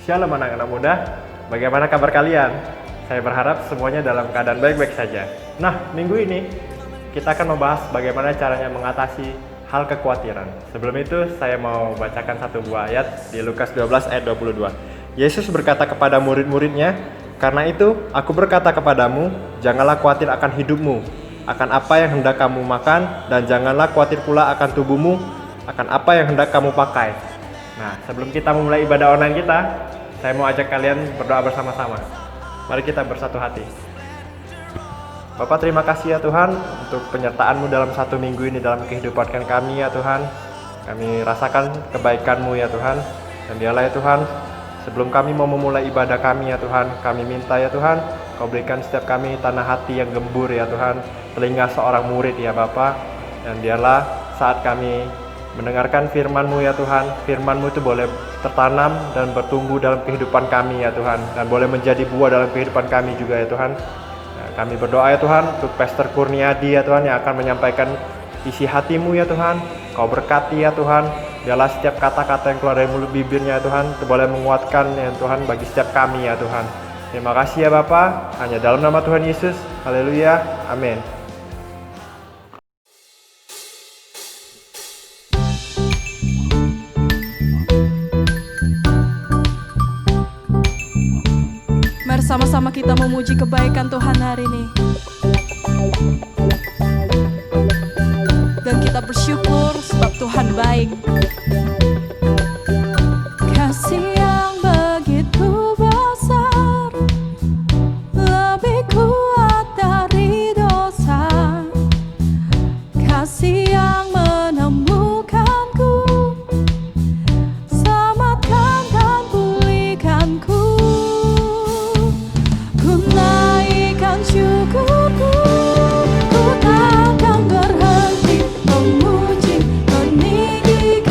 Shalom anak-anak muda, bagaimana kabar kalian? Saya berharap semuanya dalam keadaan baik-baik saja. Nah, minggu ini kita akan membahas bagaimana caranya mengatasi hal kekhawatiran. Sebelum itu, saya mau bacakan satu buah ayat di Lukas 12 ayat 22. Yesus berkata kepada murid-muridnya, "Karena itu, aku berkata kepadamu, janganlah khawatir akan hidupmu, akan apa yang hendak kamu makan, dan janganlah khawatir pula akan tubuhmu, akan apa yang hendak kamu pakai." Nah, sebelum kita memulai ibadah online kita, saya mau ajak kalian berdoa bersama-sama. Mari kita bersatu hati. Bapak, terima kasih ya Tuhan untuk penyertaan-Mu dalam satu minggu ini dalam kehidupan kami ya Tuhan. Kami rasakan kebaikan-Mu ya Tuhan. Dan dialah ya Tuhan, sebelum kami mau memulai ibadah kami ya Tuhan, kami minta ya Tuhan, Kau berikan setiap kami tanah hati yang gembur ya Tuhan, telinga seorang murid ya Bapak. Dan dialah saat kami mendengarkan firman-Mu ya Tuhan, firman-Mu itu boleh tertanam dan bertumbuh dalam kehidupan kami ya Tuhan, dan boleh menjadi buah dalam kehidupan kami juga ya Tuhan. Nah, kami berdoa ya Tuhan untuk Pastor Kurniadi ya Tuhan yang akan menyampaikan isi hati-Mu ya Tuhan. Kau berkati ya Tuhan, biarlah setiap kata-kata yang keluar dari mulut bibirnya ya Tuhan itu boleh menguatkan ya Tuhan bagi setiap kami ya Tuhan. Terima kasih ya Bapa, hanya dalam nama Tuhan Yesus. Haleluya, amin. Mari sama-sama kita memuji kebaikan Tuhan hari ini. Dan kita bersyukur sebab Tuhan baik. Kasih yang begitu besar, lebih kuat dari dosa. Kasih yang menemukanku, selamatkan dan pulihkanku. Ku naikkan syukurku, ku takkan berhenti memuji, meninggikan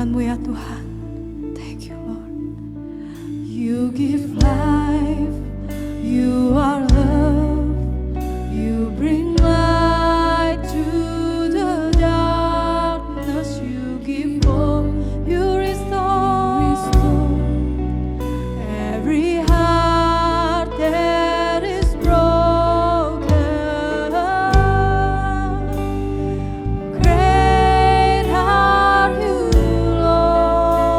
kebenaran-Mu ya Tuhan. Thank you Lord. You give life, you are love, you bring light to the darkness, you give hope, you restore every heart that is broken. Great are you, Lord.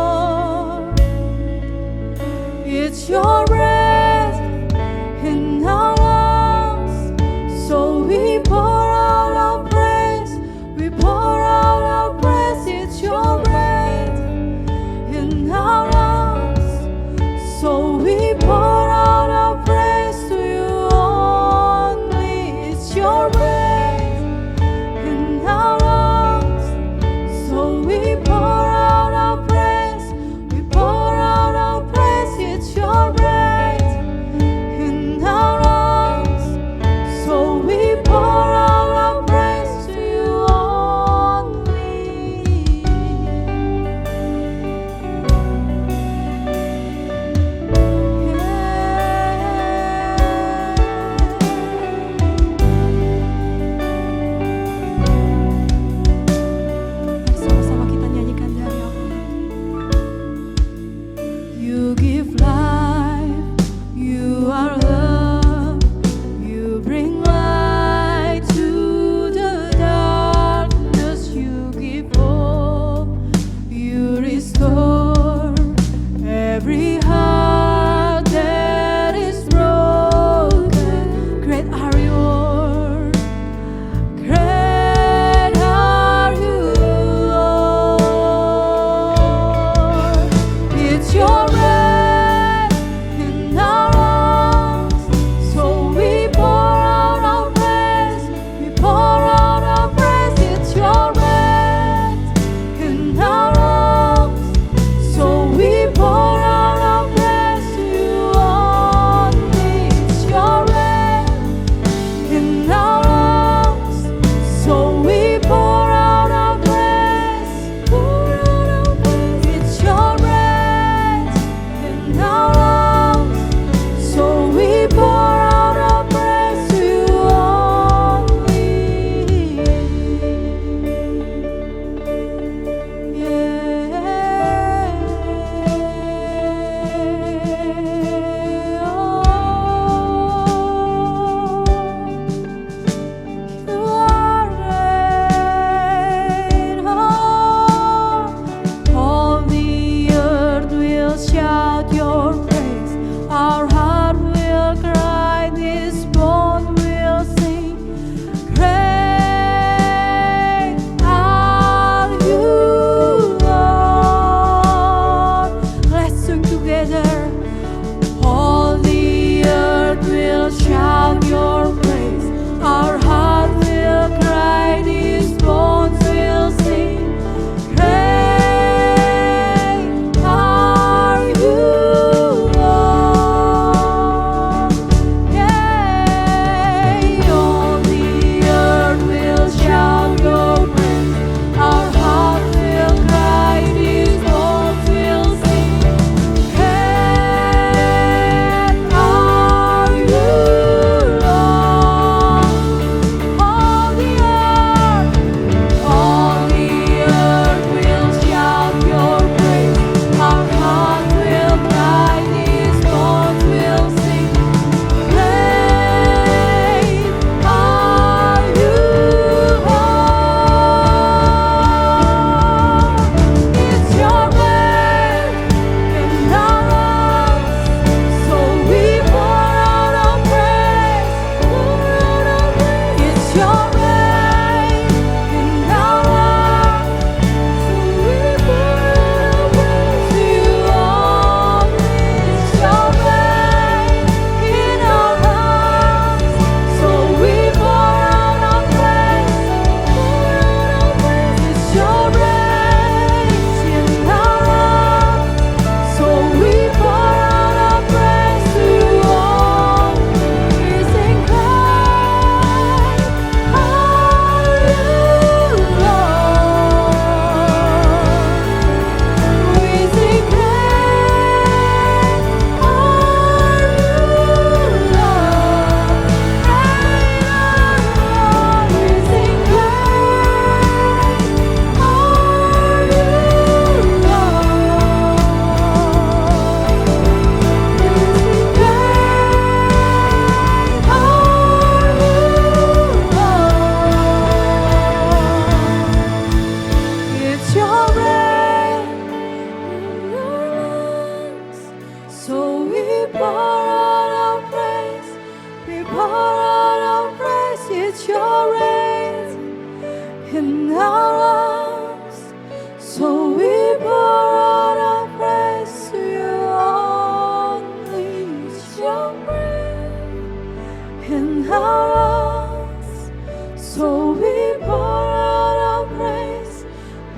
in our lives. So we pour out our praise to you only. It's your breath in our lives. So we pour out our praise.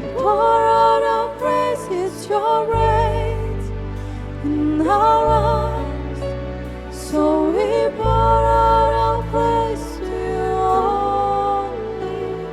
We pour out our praise. It's your breath in our lives. So we pour out our praise to you only.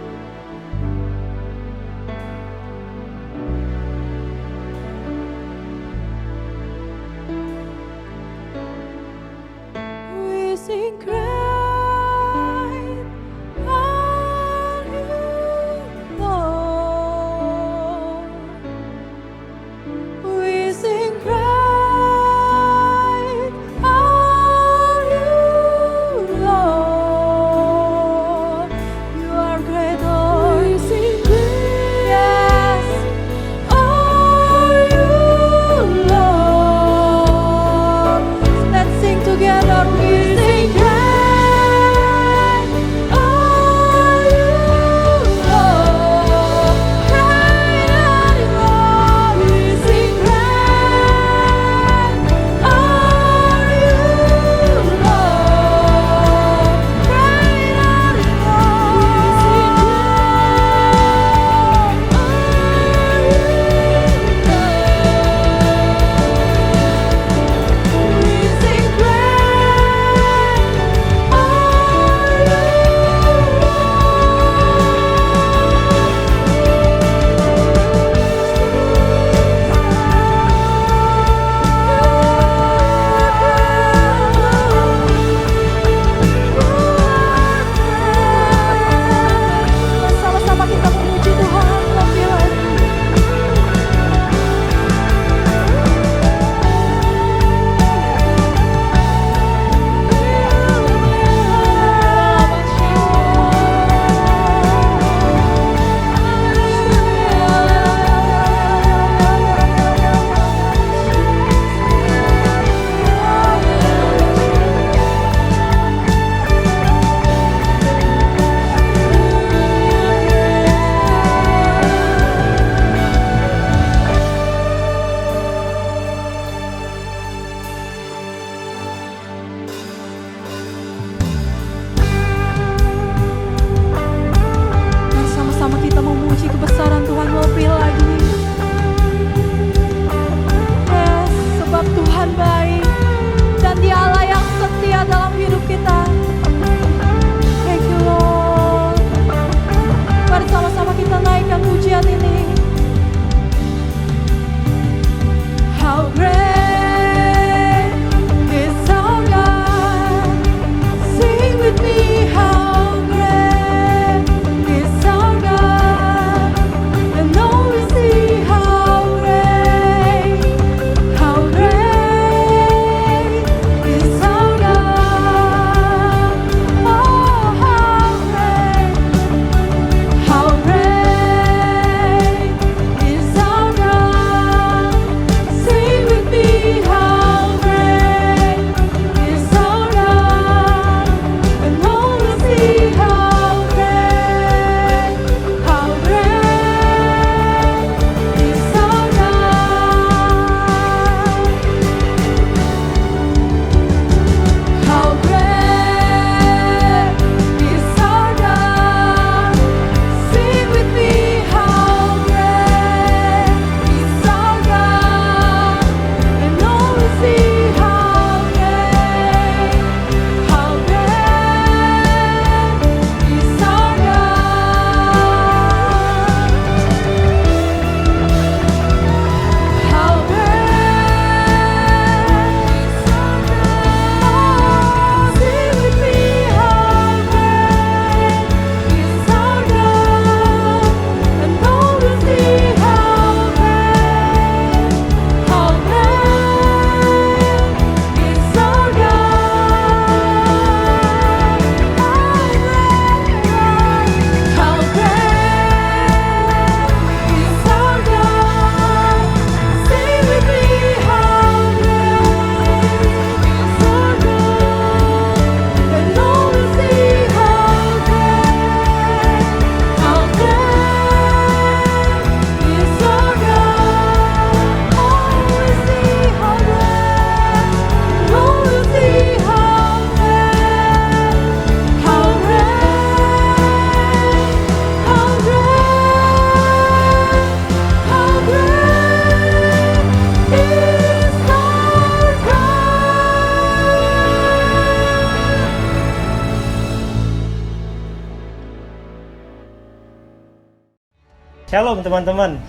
Shalom teman-teman,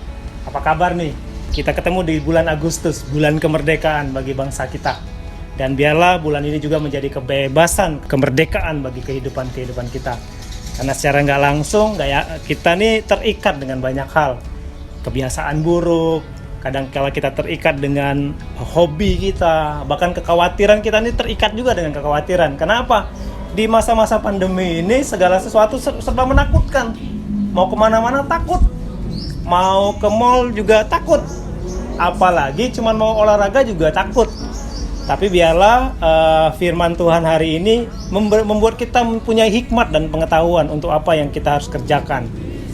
apa kabar nih? Kita ketemu di bulan Agustus, bulan kemerdekaan bagi bangsa kita. Dan biarlah bulan ini juga menjadi kebebasan, kemerdekaan bagi kehidupan kita. Karena secara nggak langsung, kita nih terikat dengan banyak hal. Kebiasaan buruk, kadang kala kita terikat dengan hobi kita, bahkan kekhawatiran kita ini terikat juga dengan kekhawatiran. Kenapa? Di masa-masa pandemi ini segala sesuatu serba menakutkan. Mau kemana-mana takut, mau ke mall juga takut, apalagi cuma mau olahraga juga takut. Tapi biarlah firman Tuhan hari ini membuat kita mempunyai hikmat dan pengetahuan untuk apa yang kita harus kerjakan,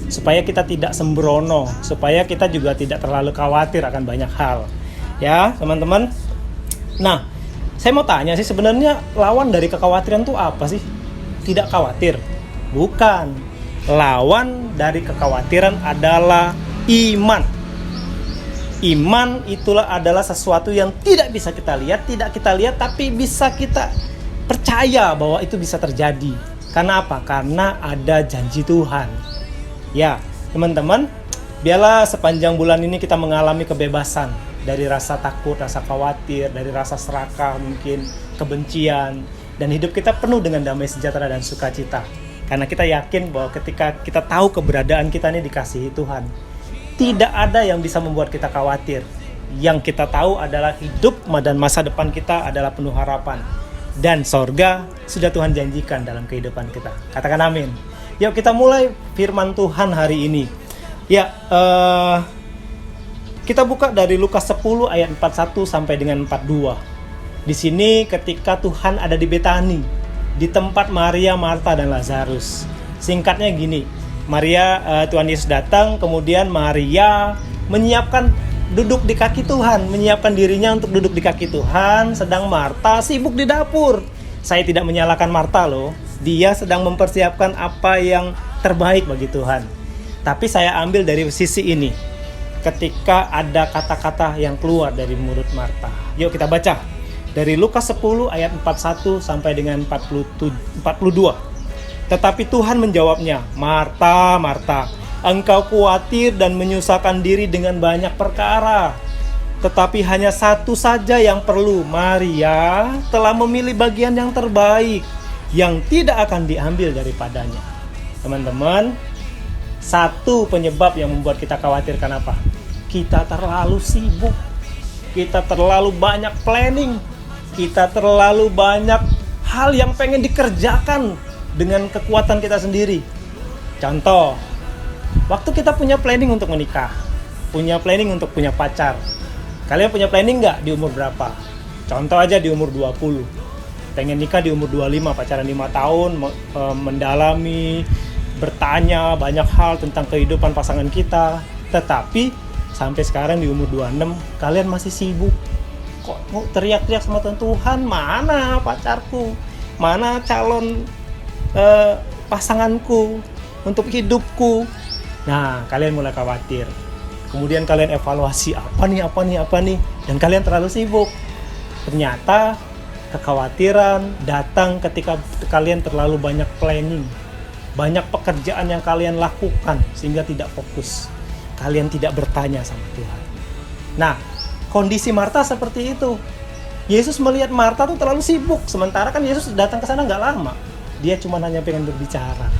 supaya kita tidak sembrono, supaya kita juga tidak terlalu khawatir akan banyak hal. Ya teman-teman. Nah, saya mau tanya sih, sebenarnya lawan dari kekhawatiran itu apa sih? Tidak khawatir? Bukan. Lawan dari kekhawatiran adalah iman. Iman adalah sesuatu yang tidak bisa kita lihat, tapi bisa kita percaya bahwa itu bisa terjadi. Karena apa? Karena ada janji Tuhan. Ya, teman-teman, biarlah sepanjang bulan ini kita mengalami kebebasan dari rasa takut, rasa khawatir, dari rasa serakah mungkin, kebencian, dan hidup kita penuh dengan damai sejahtera dan sukacita. Karena kita yakin bahwa ketika kita tahu keberadaan kita ini dikasihi Tuhan, tidak ada yang bisa membuat kita khawatir. Yang kita tahu adalah hidup dan masa depan kita adalah penuh harapan. Dan sorga sudah Tuhan janjikan dalam kehidupan kita. Katakan amin. Yuk kita mulai firman Tuhan hari ini. Ya, kita buka dari Lukas 10 ayat 41 sampai dengan 42. Di sini ketika Tuhan ada di Betani, di tempat Maria, Marta, dan Lazarus. Singkatnya gini, Tuhan Yesus datang, kemudian Maria menyiapkan duduk di kaki Tuhan, menyiapkan dirinya untuk duduk di kaki Tuhan, sedang Marta sibuk di dapur. Saya tidak menyalahkan Marta loh, dia sedang mempersiapkan apa yang terbaik bagi Tuhan. Tapi saya ambil dari sisi ini, ketika ada kata-kata yang keluar dari mulut Marta. Yuk kita baca dari Lukas 10 ayat 41 sampai dengan 42. Tetapi Tuhan menjawabnya, Marta, Marta, engkau khawatir dan menyusahkan diri dengan banyak perkara. Tetapi hanya satu saja yang perlu. Maria telah memilih bagian yang terbaik, yang tidak akan diambil daripadanya. Teman-teman, satu penyebab yang membuat kita khawatir kenapa? Kita terlalu sibuk, kita terlalu banyak planning, kita terlalu banyak hal yang pengen dikerjakan dengan kekuatan kita sendiri. Contoh, waktu kita punya planning untuk menikah, punya planning untuk punya pacar. Kalian punya planning nggak di umur berapa? Contoh aja di umur 20. Pengen nikah di umur 25, pacaran 5 tahun, mendalami, bertanya banyak hal tentang kehidupan pasangan kita. Tetapi sampai sekarang di umur 26, kalian masih sibuk. Kok mau teriak-teriak sama Tuhan, mana pacarku? Mana calon pasanganku untuk hidupku? Nah, kalian mulai khawatir. Kemudian kalian evaluasi apa nih, dan kalian terlalu sibuk. Ternyata kekhawatiran datang ketika kalian terlalu banyak planning, banyak pekerjaan yang kalian lakukan sehingga tidak fokus. Kalian tidak bertanya sama Tuhan. Nah, kondisi Marta seperti itu. Yesus melihat Marta tuh terlalu sibuk, sementara kan Yesus datang ke sana nggak lama. Dia cuma hanya pengen berbicara.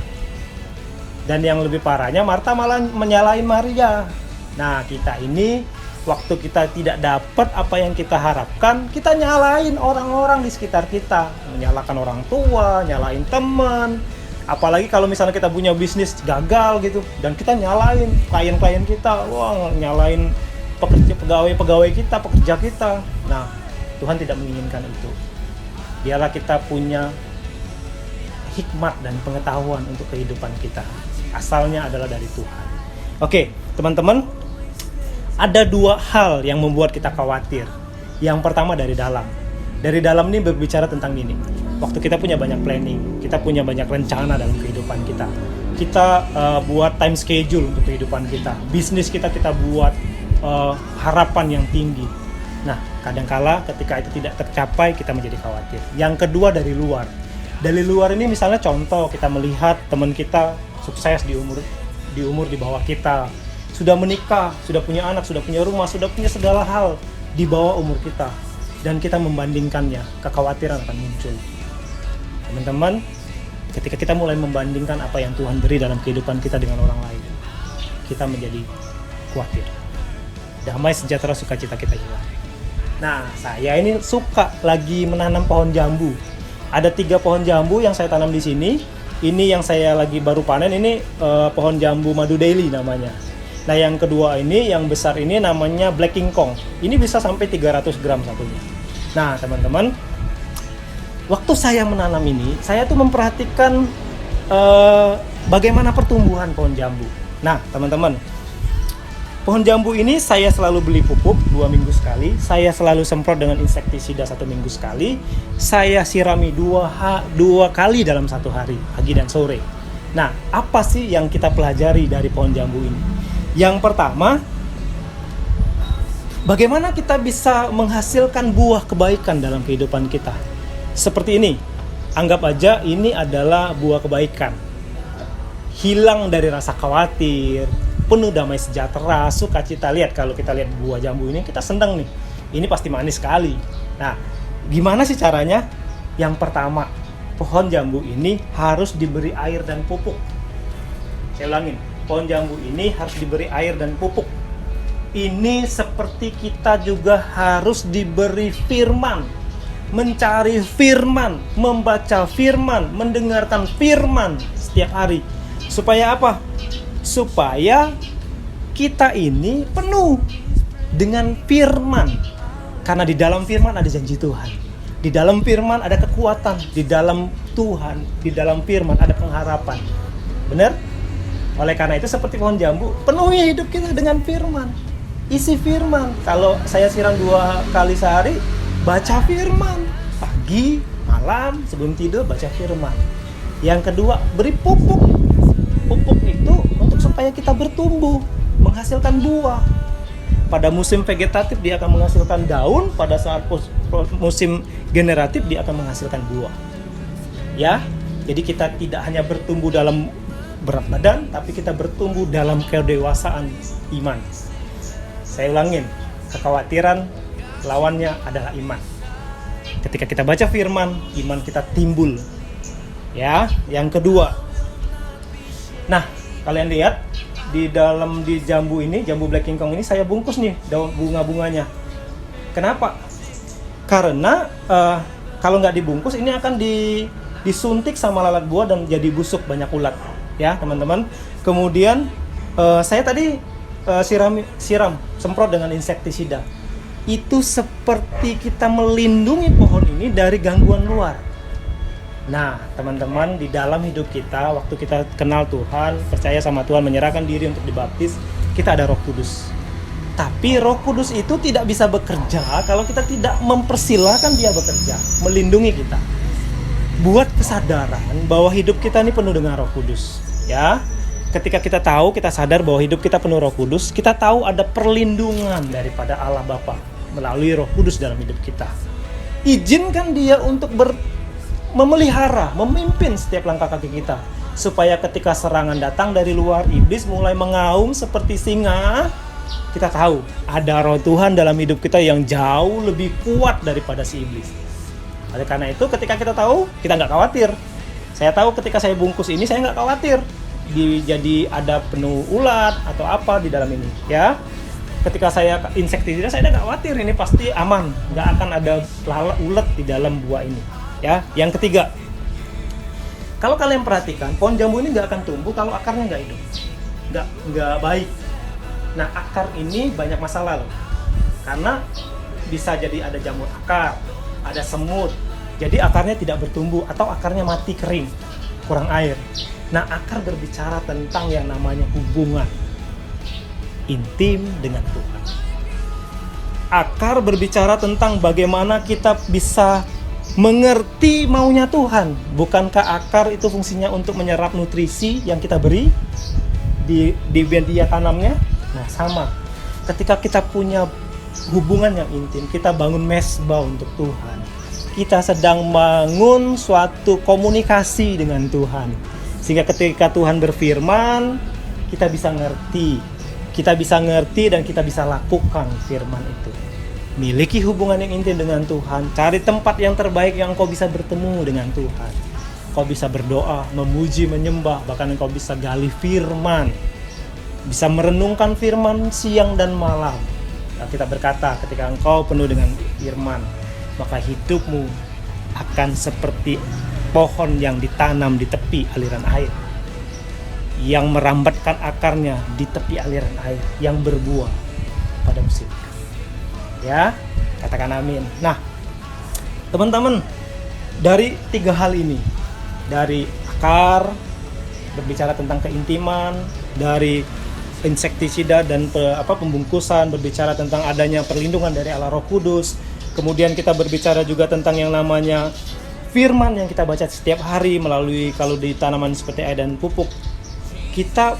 Dan yang lebih parahnya, Marta malah menyalahin Maria. Nah, kita ini waktu kita tidak dapat apa yang kita harapkan, kita nyalain orang-orang di sekitar kita, menyalahkan orang tua, nyalain teman. Apalagi kalau misalnya kita punya bisnis gagal gitu, dan kita nyalain klien-klien kita, nyalain pegawai kita, pekerja kita. Nah, Tuhan tidak menginginkan itu. Biarlah kita punya hikmat dan pengetahuan untuk kehidupan kita. Asalnya adalah dari Tuhan. Oke, teman-teman, ada dua hal yang membuat kita khawatir. Yang pertama dari dalam. Dari dalam ini berbicara tentang ini. Waktu kita punya banyak planning, kita punya banyak rencana dalam kehidupan kita. Kita buat time schedule untuk kehidupan kita. Bisnis kita buat harapan yang tinggi. Nah, kadangkala ketika itu tidak tercapai, kita menjadi khawatir. Yang kedua dari luar. Dari luar ini misalnya contoh, kita melihat teman kita sukses di umur di bawah kita. sudah menikah, sudah punya anak, sudah punya rumah, sudah punya segala hal di bawah umur kita. Dan kita membandingkannya, kekhawatiran akan muncul. Teman-teman, ketika kita mulai membandingkan apa yang Tuhan beri dalam kehidupan kita dengan orang lain, kita menjadi khawatir. Damai, sejahtera, sukacita kita hilang. Nah, saya ini suka lagi menanam pohon jambu. Ada 3 pohon jambu yang saya tanam di sini. Ini yang saya lagi baru panen, ini pohon jambu madu daily namanya. Nah, yang kedua ini, yang besar ini namanya Black King Kong. Ini bisa sampai 300 gram satunya. Nah, teman-teman, waktu saya menanam ini, saya tuh memperhatikan bagaimana pertumbuhan pohon jambu. Nah, teman-teman, pohon jambu ini saya selalu beli pupuk 2 minggu sekali. Saya selalu semprot dengan insektisida 1 minggu sekali. Saya sirami 2 kali dalam 1 hari, pagi dan sore. Nah, apa sih yang kita pelajari dari pohon jambu ini? Yang pertama, bagaimana kita bisa menghasilkan buah kebaikan dalam kehidupan kita. Seperti ini, anggap aja ini adalah buah kebaikan. Hilang dari rasa khawatir, penuh damai sejahtera, sukacita. Lihat, kalau kita lihat buah jambu ini, kita senang nih. Ini pasti manis sekali. Nah, gimana sih caranya? Yang pertama, pohon jambu ini harus diberi air dan pupuk. Saya ulangin, pohon jambu ini harus diberi air dan pupuk. Ini seperti kita juga harus diberi firman, mencari firman, membaca firman, mendengarkan firman setiap hari. Supaya apa? Supaya kita ini penuh dengan firman. Karena di dalam firman ada janji Tuhan. Di dalam firman ada kekuatan. Di dalam Tuhan, di dalam firman ada pengharapan. Benar? Oleh karena itu seperti pohon jambu, penuhi hidup kita dengan firman. Isi firman. Kalau saya siram 2 kali sehari, baca firman. Pagi, malam, sebelum tidur baca firman. Yang kedua, beri pupuk. Pupuk itu untuk supaya kita bertumbuh, menghasilkan buah. Pada musim vegetatif dia akan menghasilkan daun, pada saat musim generatif dia akan menghasilkan buah. Ya, jadi kita tidak hanya bertumbuh dalam berat badan, tapi kita bertumbuh dalam kedewasaan iman. Saya ulangin, kekhawatiran lawannya adalah iman. Ketika kita baca firman, iman kita timbul. Ya, yang kedua. Nah, kalian lihat di jambu ini, jambu Black King Kong ini saya bungkus nih daun bunga-bunganya. Kenapa? Karena kalau nggak dibungkus ini akan disuntik sama lalat buah dan jadi busuk, banyak ulat. Ya, teman-teman. Kemudian saya tadi siram, semprot dengan insektisida. Itu seperti kita melindungi pohon ini dari gangguan luar. Nah, teman-teman, di dalam hidup kita, waktu kita kenal Tuhan, percaya sama Tuhan, menyerahkan diri untuk dibaptis, kita ada Roh Kudus. Tapi Roh Kudus itu tidak bisa bekerja kalau kita tidak mempersilahkan Dia bekerja, melindungi kita. Buat kesadaran bahwa hidup kita ini penuh dengan Roh Kudus. Ya, ketika kita tahu, kita sadar bahwa hidup kita penuh Roh Kudus, kita tahu ada perlindungan daripada Allah Bapa melalui Roh Kudus dalam hidup kita. Izinkan Dia untuk memelihara, memimpin setiap langkah kaki kita, supaya ketika serangan datang dari luar, iblis mulai mengaum seperti singa, kita tahu ada Roh Tuhan dalam hidup kita yang jauh lebih kuat daripada si iblis. Oleh karena itu, ketika kita tahu, kita nggak khawatir. Saya tahu ketika saya bungkus ini, saya nggak khawatir jadi ada penuh ulat atau apa di dalam ini. Ya, ketika saya insektisida, saya nggak khawatir, ini pasti aman, nggak akan ada ulat di dalam buah ini. Ya, yang ketiga, kalau kalian perhatikan, pohon jambu ini nggak akan tumbuh kalau akarnya nggak hidup, nggak baik. Nah, akar ini banyak masalah loh, karena bisa jadi ada jamur akar, ada semut, jadi akarnya tidak bertumbuh atau akarnya mati kering, kurang air. Nah, akar berbicara tentang yang namanya hubungan intim dengan Tuhan. Akar berbicara tentang bagaimana kita bisa mengerti maunya Tuhan. Bukankah akar itu fungsinya untuk menyerap nutrisi yang kita beri di media tanamnya? Nah, sama. Ketika kita punya hubungan yang intim, kita bangun mesbah untuk Tuhan. Kita sedang bangun suatu komunikasi dengan Tuhan. Sehingga ketika Tuhan berfirman, kita bisa ngerti kita bisa ngerti dan kita bisa lakukan firman itu. Miliki hubungan yang intim dengan Tuhan, cari tempat yang terbaik yang engkau bisa bertemu dengan Tuhan. Kau bisa berdoa, memuji, menyembah, bahkan engkau bisa gali firman, bisa merenungkan firman siang dan malam. Nah, kita berkata, ketika engkau penuh dengan firman, maka hidupmu akan seperti pohon yang ditanam di tepi aliran air, yang merambatkan akarnya di tepi aliran air, yang berbuah pada musim. Ya, katakan amin. Nah, teman-teman, dari 3 hal ini, dari akar, berbicara tentang keintiman, dari insektisida dan pembungkusan, berbicara tentang adanya perlindungan dari Allah Roh Kudus. Kemudian kita berbicara juga tentang yang namanya firman yang kita baca setiap hari melalui kalau di tanaman seperti air dan pupuk. Kita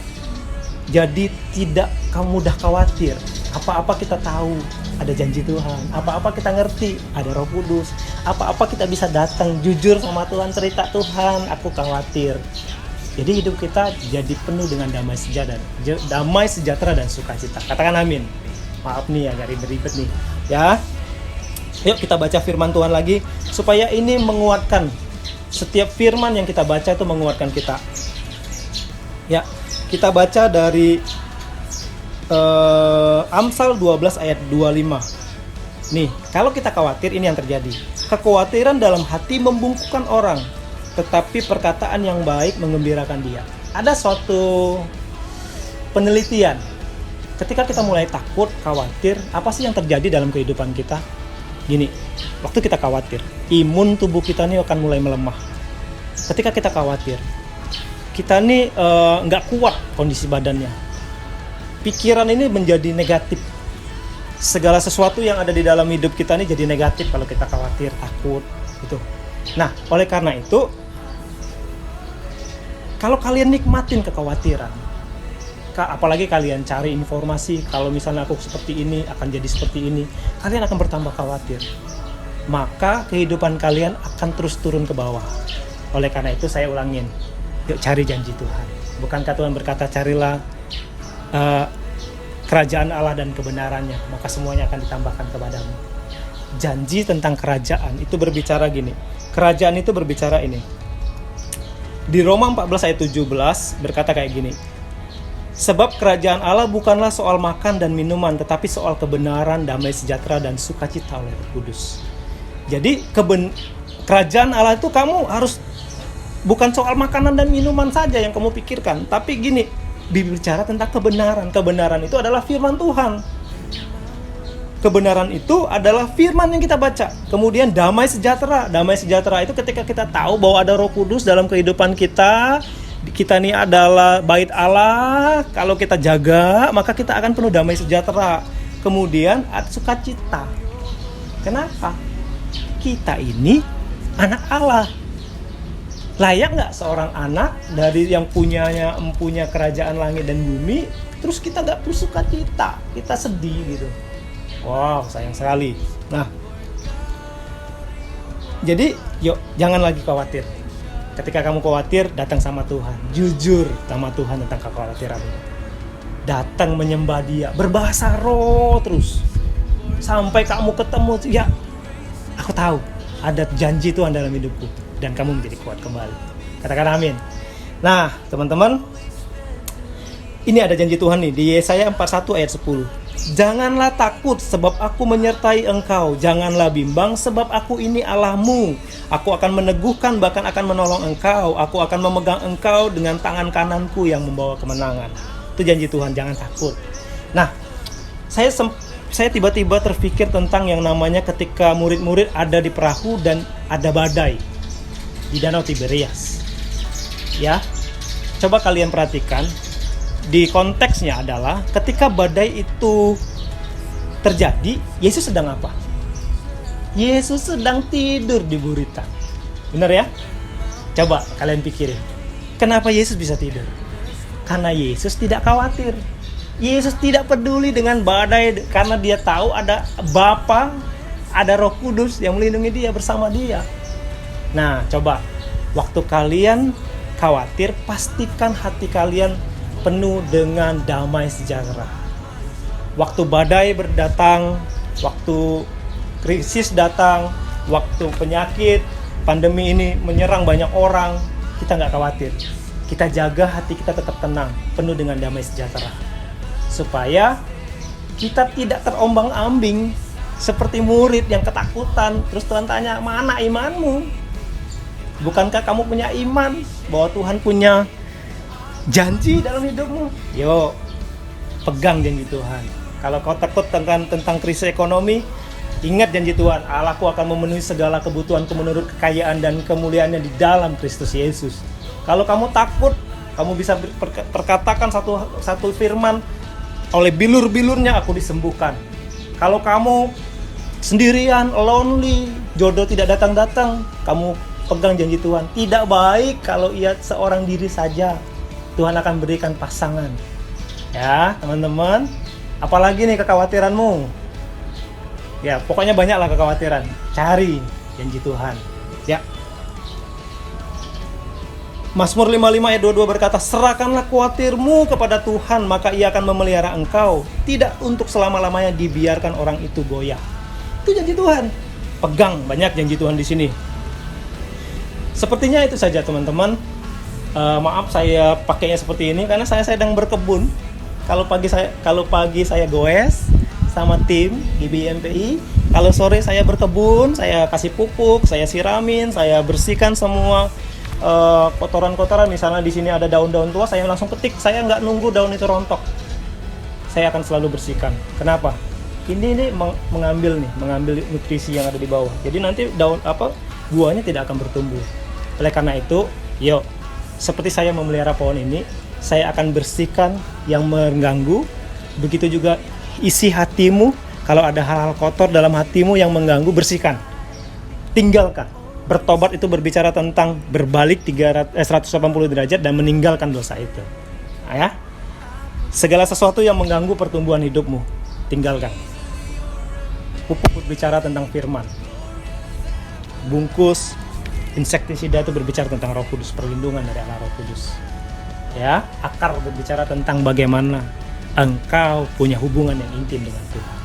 jadi tidak mudah khawatir. Apa-apa kita tahu ada janji Tuhan, apa-apa kita ngerti ada Roh Kudus, apa-apa kita bisa datang jujur sama Tuhan, cerita Tuhan, aku khawatir. Jadi hidup kita jadi penuh dengan damai sejahtera dan sukacita. Katakan amin. Maaf nih agak ribet-ribet nih ya. Yuk kita baca firman Tuhan lagi supaya ini menguatkan. Setiap firman yang kita baca itu menguatkan kita. Ya, kita baca dari Amsal 12 ayat 25. Nih, kalau kita khawatir ini yang terjadi. Kekhawatiran dalam hati membungkukkan orang, tetapi perkataan yang baik menggembirakan dia. Ada suatu penelitian. Ketika kita mulai takut, khawatir, apa sih yang terjadi dalam kehidupan kita? Gini, waktu kita khawatir, imun tubuh kita ini akan mulai melemah. Ketika kita khawatir, kita ini nggak kuat kondisi badannya. Pikiran ini menjadi negatif. Segala sesuatu yang ada di dalam hidup kita ini jadi negatif kalau kita khawatir, takut, gitu. Nah, oleh karena itu, kalau kalian nikmatin kekhawatiran, apalagi kalian cari informasi, kalau misalnya aku seperti ini, akan jadi seperti ini, kalian akan bertambah khawatir. Maka kehidupan kalian akan terus turun ke bawah. Oleh karena itu saya ulangin, yuk cari janji Tuhan. Bukankah Tuhan berkata, carilah kerajaan Allah dan kebenarannya, maka semuanya akan ditambahkan kepadamu. Janji tentang kerajaan itu berbicara gini. Kerajaan itu berbicara ini. Di Roma 14 ayat 17 berkata kayak gini. Sebab kerajaan Allah bukanlah soal makan dan minuman, tetapi soal kebenaran, damai sejahtera, dan sukacita oleh Roh Kudus. Jadi kerajaan Allah itu kamu harus bukan soal makanan dan minuman saja yang kamu pikirkan, tapi gini, bicara tentang kebenaran. Kebenaran itu adalah firman Tuhan. Kebenaran itu adalah firman yang kita baca. Kemudian damai sejahtera. Damai sejahtera itu ketika kita tahu bahwa ada Roh Kudus dalam kehidupan kita. Kita ini adalah bait Allah. Kalau kita jaga, maka kita akan penuh damai sejahtera. Kemudian ada sukacita. Kenapa? Kita ini anak Allah. Layak nggak seorang anak dari yang punya kerajaan langit dan bumi, terus kita nggak bersukacita, kita sedih gitu. Wow, sayang sekali. Nah, jadi yuk jangan lagi khawatir. Ketika kamu khawatir, datang sama Tuhan, jujur sama Tuhan tentang kekhawatiran. Datang menyembah Dia, berbahasa roh terus, sampai kamu ketemu. Ya, aku tahu ada janji Tuhan dalam hidupku. Dan kamu menjadi kuat kembali. Katakan amin. Nah, teman-teman, ini ada janji Tuhan nih di Yesaya 41 ayat 10. Janganlah takut sebab aku menyertai engkau. Janganlah bimbang sebab aku ini Allahmu. Aku akan meneguhkan bahkan akan menolong engkau. Aku akan memegang engkau dengan tangan kananku yang membawa kemenangan. Itu janji Tuhan, jangan takut. Nah, saya tiba-tiba terpikir tentang yang namanya ketika murid-murid ada di perahu dan ada badai di Danau Tiberias. Ya, coba kalian perhatikan. Di konteksnya adalah ketika badai itu terjadi, Yesus sedang apa? Yesus sedang tidur di buritan. Benar ya? Coba kalian pikirin. Kenapa Yesus bisa tidur? Karena Yesus tidak khawatir. Yesus tidak peduli dengan badai karena dia tahu ada Bapa, ada Roh Kudus yang melindungi dia bersama dia. Nah, coba waktu kalian khawatir, pastikan hati kalian penuh dengan damai sejahtera. Waktu badai berdatang, waktu krisis datang, waktu penyakit, pandemi ini menyerang banyak orang, kita nggak khawatir. Kita jaga hati kita tetap tenang, penuh dengan damai sejahtera. Supaya kita tidak terombang-ambing seperti murid yang ketakutan. Terus Tuhan tanya, mana imanmu? Bukankah kamu punya iman bahwa Tuhan punya janji dalam hidupmu? Yo, pegang janji Tuhan. Kalau kau takut tentang krisis ekonomi, ingat janji Tuhan, Allahku akan memenuhi segala kebutuhanku menurut kekayaan dan kemuliaannya di dalam Kristus Yesus. Kalau kamu takut, kamu bisa perkatakan satu firman, oleh bilur-bilurnya aku disembuhkan. Kalau kamu sendirian, lonely, jodoh tidak datang-datang, kamu pegang janji Tuhan. Tidak baik kalau ia seorang diri saja. Tuhan akan berikan pasangan. Ya, teman-teman. Apalagi nih kekhawatiranmu? Ya, pokoknya banyaklah kekhawatiran. Cari janji Tuhan. Ya. Mazmur 55 ayat 22 berkata, serahkanlah khawatirmu kepada Tuhan, maka ia akan memelihara engkau. Tidak untuk selama-lamanya dibiarkan orang itu goyah. Itu janji Tuhan. Pegang, banyak janji Tuhan di sini. Sepertinya itu saja teman-teman. Maaf saya pakainya seperti ini karena saya sedang berkebun. Kalau pagi saya goes sama tim di BMPI. Kalau sore saya berkebun, saya kasih pupuk, saya siramin, saya bersihkan semua kotoran-kotoran. Misalnya di sini ada daun-daun tua, saya langsung petik. Saya nggak nunggu daun itu rontok. Saya akan selalu bersihkan. Kenapa? Ini mengambil nutrisi yang ada di bawah. Jadi nanti buahnya tidak akan bertumbuh. Oleh karena itu, yuk, seperti saya memelihara pohon ini, saya akan bersihkan yang mengganggu. Begitu juga isi hatimu. Kalau ada hal-hal kotor dalam hatimu yang mengganggu, bersihkan. Tinggalkan. Bertobat itu berbicara tentang berbalik 180 derajat dan meninggalkan dosa itu. Ya. Segala sesuatu yang mengganggu pertumbuhan hidupmu, tinggalkan. Pupuk berbicara tentang firman. Bungkus insektisida itu berbicara tentang Roh Kudus, perlindungan dari Allah Roh Kudus. Ya, akar berbicara tentang bagaimana engkau punya hubungan yang intim dengan Tuhan.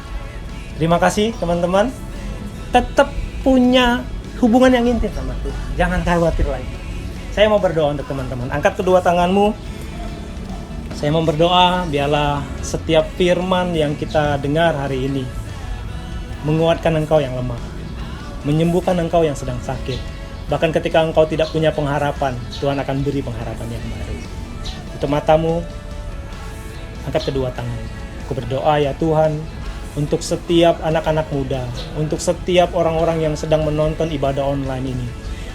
Terima kasih teman-teman. Tetap punya hubungan yang intim sama Tuhan. Jangan khawatir lagi. Saya mau berdoa untuk teman-teman. Angkat kedua tanganmu. Saya mau berdoa biarlah setiap firman yang kita dengar hari ini menguatkan engkau yang lemah, menyembuhkan engkau yang sedang sakit. Bahkan ketika engkau tidak punya pengharapan, Tuhan akan beri pengharapan yang baru. Tutup matamu, angkat kedua tangan. Aku berdoa ya Tuhan, untuk setiap anak-anak muda, untuk setiap orang-orang yang sedang menonton ibadah online ini.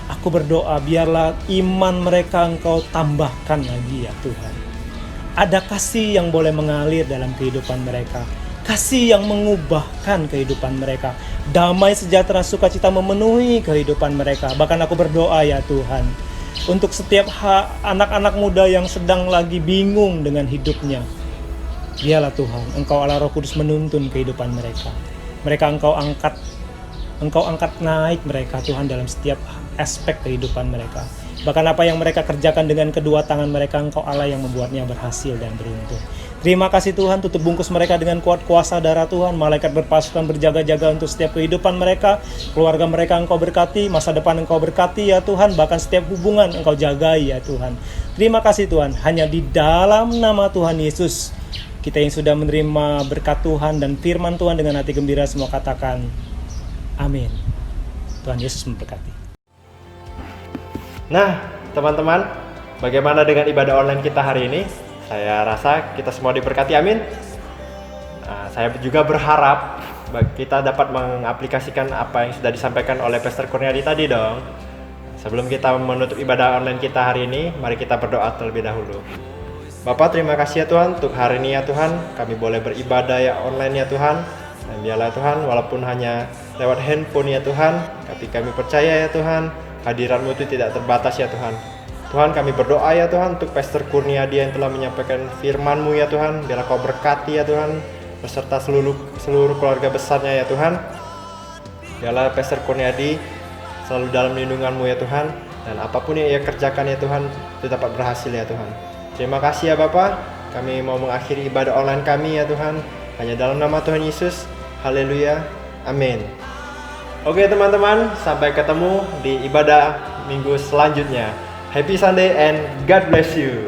Aku berdoa biarlah iman mereka engkau tambahkan lagi ya Tuhan. Ada kasih yang boleh mengalir dalam kehidupan mereka. Kasih yang mengubahkan kehidupan mereka. Damai sejahtera sukacita memenuhi kehidupan mereka. Bahkan aku berdoa ya Tuhan, untuk setiap anak-anak muda yang sedang lagi bingung dengan hidupnya. Biarlah Tuhan, Engkau Allah Roh Kudus menuntun kehidupan mereka. Engkau angkat naik mereka Tuhan dalam setiap aspek kehidupan mereka. Bahkan apa yang mereka kerjakan dengan kedua tangan mereka, Engkau Allah yang membuatnya berhasil dan beruntung. Terima kasih Tuhan, tutup bungkus mereka dengan kuat kuasa darah Tuhan. Malaikat berpasukan berjaga-jaga untuk setiap kehidupan mereka. Keluarga mereka Engkau berkati, masa depan Engkau berkati ya Tuhan. Bahkan setiap hubungan Engkau jagai ya Tuhan. Terima kasih Tuhan, hanya di dalam nama Tuhan Yesus kita yang sudah menerima berkat Tuhan dan firman Tuhan dengan hati gembira semua katakan amin. Tuhan Yesus memberkati. Nah, teman-teman, bagaimana dengan ibadah online kita hari ini? Saya rasa kita semua diberkati, amin. Nah, saya juga berharap kita dapat mengaplikasikan apa yang sudah disampaikan oleh Pastor Kurniadi tadi dong. Sebelum kita menutup ibadah online kita hari ini, mari kita berdoa terlebih dahulu. Bapak, terima kasih ya Tuhan untuk hari ini ya Tuhan. Kami boleh beribadah ya online ya Tuhan. Dan biarlah Tuhan, walaupun hanya lewat handphone ya Tuhan, tapi kami percaya ya Tuhan, hadirat-Mu itu tidak terbatas ya Tuhan. Tuhan, kami berdoa ya Tuhan untuk Pastor Kurniadi yang telah menyampaikan firman-Mu ya Tuhan. Biarlah Kau berkati ya Tuhan, beserta seluruh keluarga besarnya ya Tuhan. Biarlah Pastor Kurniadi selalu dalam lindungan-Mu ya Tuhan. Dan apapun yang ia kerjakan ya Tuhan, itu dapat berhasil ya Tuhan. Terima kasih ya Bapak, kami mau mengakhiri ibadah online kami ya Tuhan, hanya dalam nama Tuhan Yesus. Haleluya, amin. Oke teman-teman, sampai ketemu di ibadah minggu selanjutnya. Happy Sunday and God bless you.